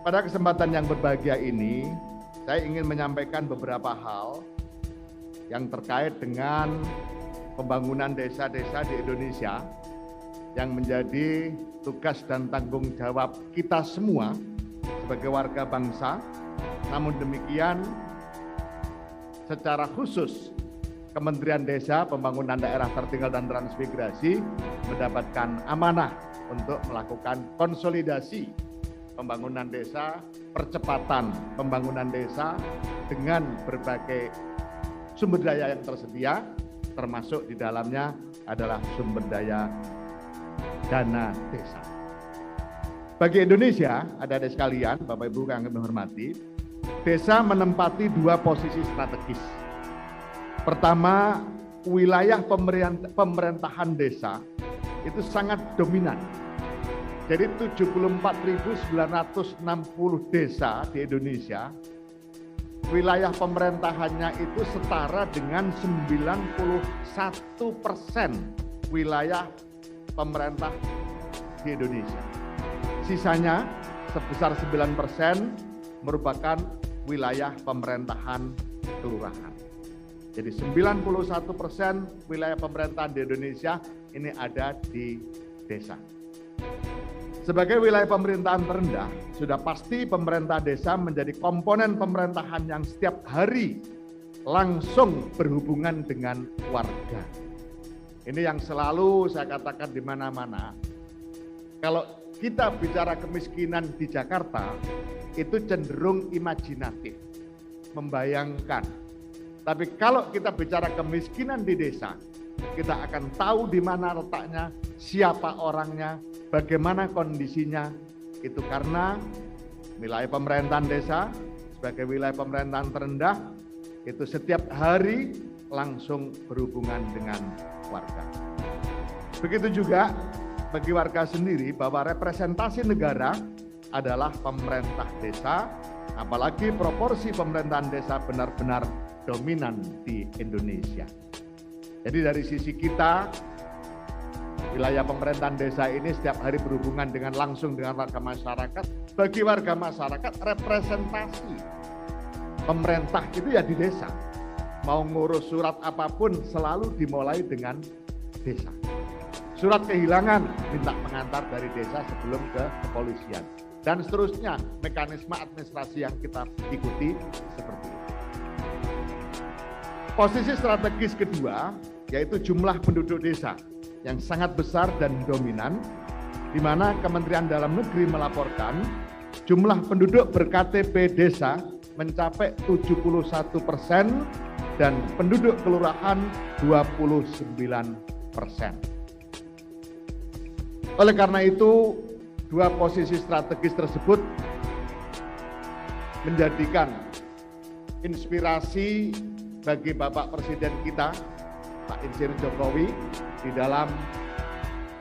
Pada kesempatan yang berbahagia ini, saya ingin menyampaikan beberapa hal yang terkait dengan pembangunan desa-desa di Indonesia yang menjadi tugas dan tanggung jawab kita semua sebagai warga bangsa. Namun demikian, secara khusus Kementerian Desa, Pembangunan Daerah Tertinggal dan Transmigrasi mendapatkan amanah untuk melakukan konsolidasi pembangunan desa, percepatan pembangunan desa dengan berbagai sumber daya yang tersedia, termasuk di dalamnya adalah sumber daya dana desa. Bagi Indonesia, adik-adik sekalian, Bapak Ibu yang kami hormati, desa menempati dua posisi strategis. Pertama, wilayah pemerintahan desa itu sangat dominan. Jadi 74.960 desa di Indonesia, wilayah pemerintahannya itu setara dengan 91% wilayah pemerintah di Indonesia. Sisanya sebesar 9% merupakan wilayah pemerintahan kelurahan. Jadi 91% wilayah pemerintahan di Indonesia ini ada di desa. Sebagai wilayah pemerintahan terendah, sudah pasti pemerintah desa menjadi komponen pemerintahan yang setiap hari langsung berhubungan dengan warga. Ini yang selalu saya katakan di mana-mana. Kalau kita bicara kemiskinan di Jakarta, itu cenderung imajinatif, membayangkan. Tapi kalau kita bicara kemiskinan di desa, kita akan tahu di mana letaknya, siapa orangnya, bagaimana kondisinya. Itu karena wilayah pemerintahan desa sebagai wilayah pemerintahan terendah itu setiap hari langsung berhubungan dengan warga. Begitu juga bagi warga sendiri bahwa representasi negara adalah pemerintah desa, apalagi proporsi pemerintahan desa benar-benar dominan di Indonesia. Jadi dari sisi kita, wilayah pemerintahan desa ini setiap hari berhubungan dengan langsung dengan warga masyarakat. Bagi warga masyarakat, representasi pemerintah itu ya di desa. Mau ngurus surat apapun selalu dimulai dengan desa. Surat kehilangan minta pengantar dari desa sebelum ke kepolisian. Dan seterusnya mekanisme administrasi yang kita ikuti seperti itu. Posisi strategis kedua yaitu jumlah penduduk desa yang sangat besar dan dominan, di mana Kementerian Dalam Negeri melaporkan jumlah penduduk ber-KTP desa mencapai 71% dan penduduk kelurahan 29%. Oleh karena itu, dua posisi strategis tersebut menjadikan inspirasi bagi Bapak Presiden kita, Pak Insinyur Jokowi, di dalam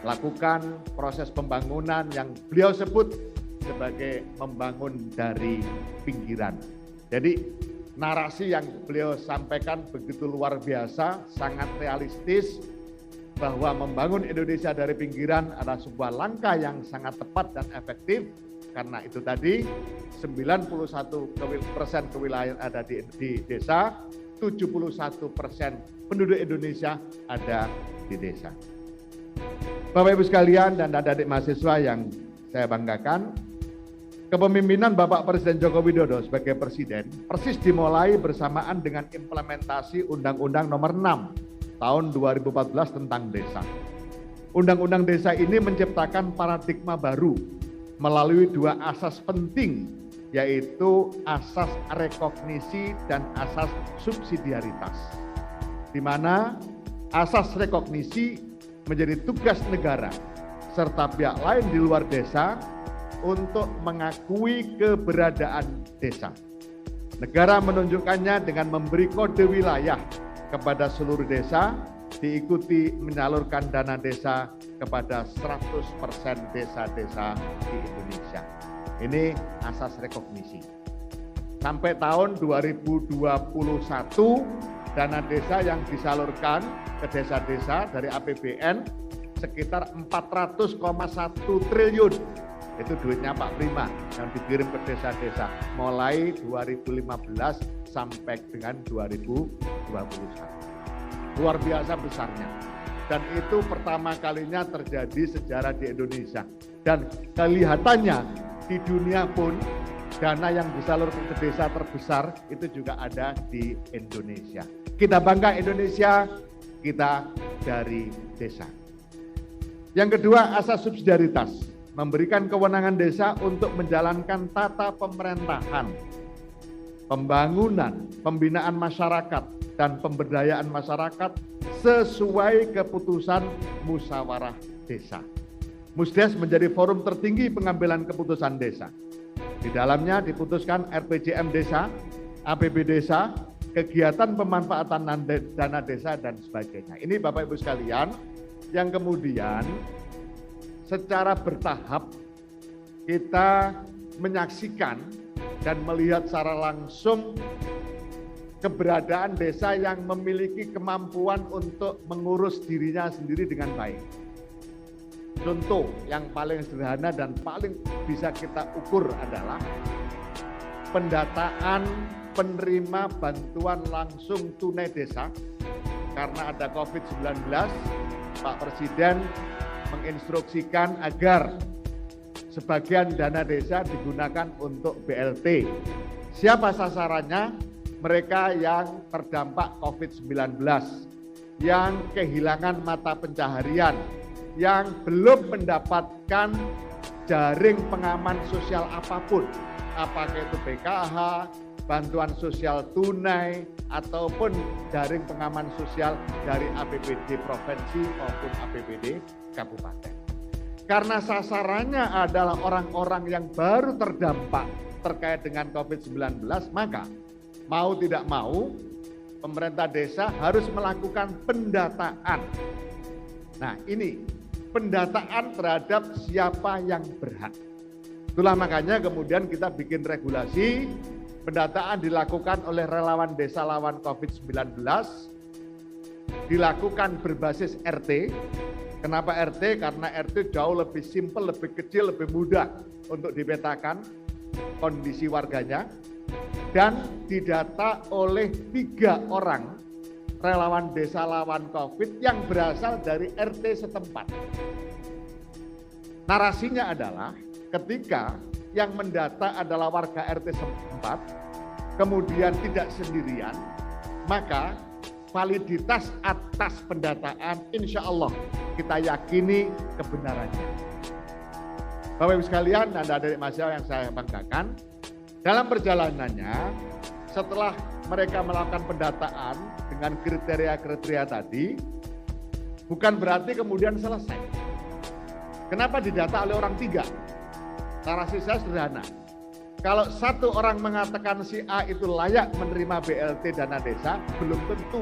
melakukan proses pembangunan yang beliau sebut sebagai membangun dari pinggiran. Jadi narasi yang beliau sampaikan begitu luar biasa, sangat realistis, bahwa membangun Indonesia dari pinggiran adalah sebuah langkah yang sangat tepat dan efektif. Karena itu tadi 91% kewilayahan ada di desa, 71% penduduk Indonesia ada di desa. Bapak Ibu sekalian dan adik-adik mahasiswa yang saya banggakan, kepemimpinan Bapak Presiden Joko Widodo sebagai Presiden persis dimulai bersamaan dengan implementasi Undang-Undang Nomor 6 Tahun 2014 tentang desa. Undang-Undang desa ini menciptakan paradigma baru melalui dua asas penting, yaitu asas rekognisi dan asas subsidiaritas. Di mana asas rekognisi menjadi tugas negara serta pihak lain di luar desa untuk mengakui keberadaan desa. Negara menunjukkannya dengan memberi kode wilayah kepada seluruh desa, diikuti menyalurkan dana desa kepada 100% desa-desa di Indonesia. Ini asas rekognisi. Sampai tahun 2021, dana desa yang disalurkan ke desa-desa dari APBN sekitar 400,1 triliun Itu duitnya Pak Prima yang dikirim ke desa-desa mulai 2015 sampai dengan 2021. Luar biasa besarnya. Dan itu pertama kalinya terjadi sejarah di Indonesia. Dan kelihatannya di dunia pun dana yang disalurkan ke desa terbesar itu juga ada di Indonesia. Kita bangga Indonesia, kita dari desa. Yang kedua, asas subsidiaritas, memberikan kewenangan desa untuk menjalankan tata pemerintahan, pembangunan, pembinaan masyarakat, dan pemberdayaan masyarakat sesuai keputusan musyawarah desa. Musdes menjadi forum tertinggi pengambilan keputusan desa. Di dalamnya diputuskan RPJM desa, APB desa, kegiatan pemanfaatan dana desa, dan sebagainya. Ini Bapak Ibu sekalian, yang kemudian secara bertahap kita menyaksikan dan melihat secara langsung keberadaan desa yang memiliki kemampuan untuk mengurus dirinya sendiri dengan baik. Contoh yang paling sederhana dan paling bisa kita ukur adalah pendataan penerima bantuan langsung tunai desa. Karena ada COVID-19, Pak Presiden menginstruksikan agar sebagian dana desa digunakan untuk BLT. Siapa sasarannya? Mereka yang terdampak COVID-19, yang kehilangan mata pencaharian, yang belum mendapatkan jaring pengaman sosial apapun, apakah itu BKH, bantuan sosial tunai, ataupun jaring pengaman sosial dari APBD provinsi maupun APBD kabupaten. Karena sasarannya adalah orang-orang yang baru terdampak terkait dengan COVID-19, maka mau tidak mau pemerintah desa harus melakukan pendataan. Nah, ini pendataan terhadap siapa yang berhak. Itulah makanya kemudian kita bikin regulasi, pendataan dilakukan oleh relawan desa lawan COVID-19, dilakukan berbasis RT. Kenapa RT? Karena RT jauh lebih simpel, lebih kecil, lebih mudah untuk dipetakan kondisi warganya. Dan didata oleh 3 orang relawan desa lawan COVID yang berasal dari RT setempat. Narasinya adalah ketika yang mendata adalah warga RT setempat, kemudian tidak sendirian, maka validitas atas pendataan insya Allah kita yakini kebenarannya. Bapak Ibu sekalian dan adik-adik mahasiswa yang saya banggakan, dalam perjalanannya setelah mereka melakukan pendataan dengan kriteria-kriteria tadi, bukan berarti kemudian selesai. Kenapa didata oleh orang 3? Narasi saya sederhana. Kalau 1 orang mengatakan si A itu layak menerima BLT dana desa, belum tentu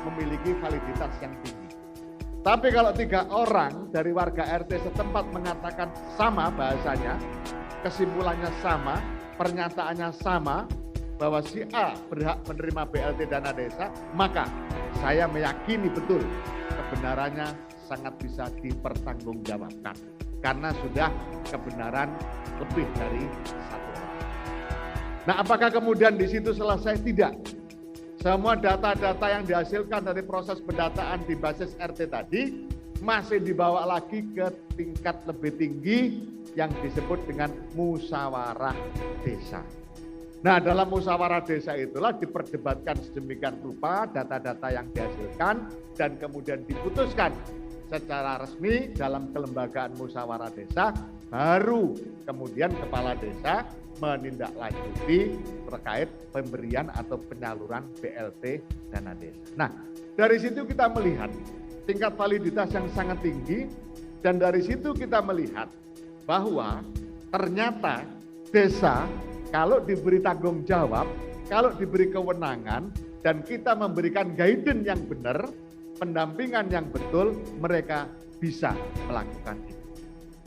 memiliki validitas yang tinggi. Tapi kalau 3 orang dari warga RT setempat mengatakan sama bahasanya, kesimpulannya sama, pernyataannya sama, bahwa si A berhak menerima BLT dana desa, maka saya meyakini betul kebenarannya sangat bisa dipertanggungjawabkan. Karena sudah kebenaran lebih dari 1 orang. Nah, apakah kemudian di situ selesai? Tidak. Semua data-data yang dihasilkan dari proses pendataan di basis RT tadi masih dibawa lagi ke tingkat lebih tinggi yang disebut dengan musyawarah desa. Nah, dalam musyawarah desa itulah diperdebatkan sedemikian rupa data-data yang dihasilkan dan kemudian diputuskan secara resmi dalam kelembagaan musyawarah desa, baru kemudian kepala desa menindaklanjuti terkait pemberian atau penyaluran BLT dana desa. Nah, dari situ kita melihat tingkat validitas yang sangat tinggi dan dari situ kita melihat bahwa ternyata desa kalau diberi tanggung jawab, kalau diberi kewenangan dan kita memberikan guidance yang benar, pendampingan yang betul, mereka bisa melakukan itu.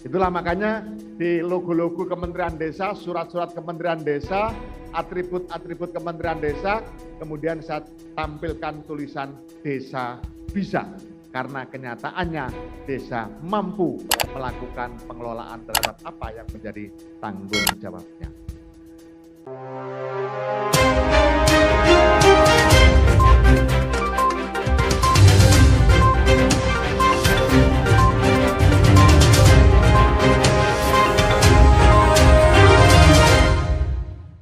Itulah makanya di logo-logo Kementerian Desa, surat-surat Kementerian Desa, atribut-atribut Kementerian Desa, kemudian saya tampilkan tulisan desa bisa. karena kenyataannya desa mampu melakukan pengelolaan terhadap apa yang menjadi tanggung jawabnya.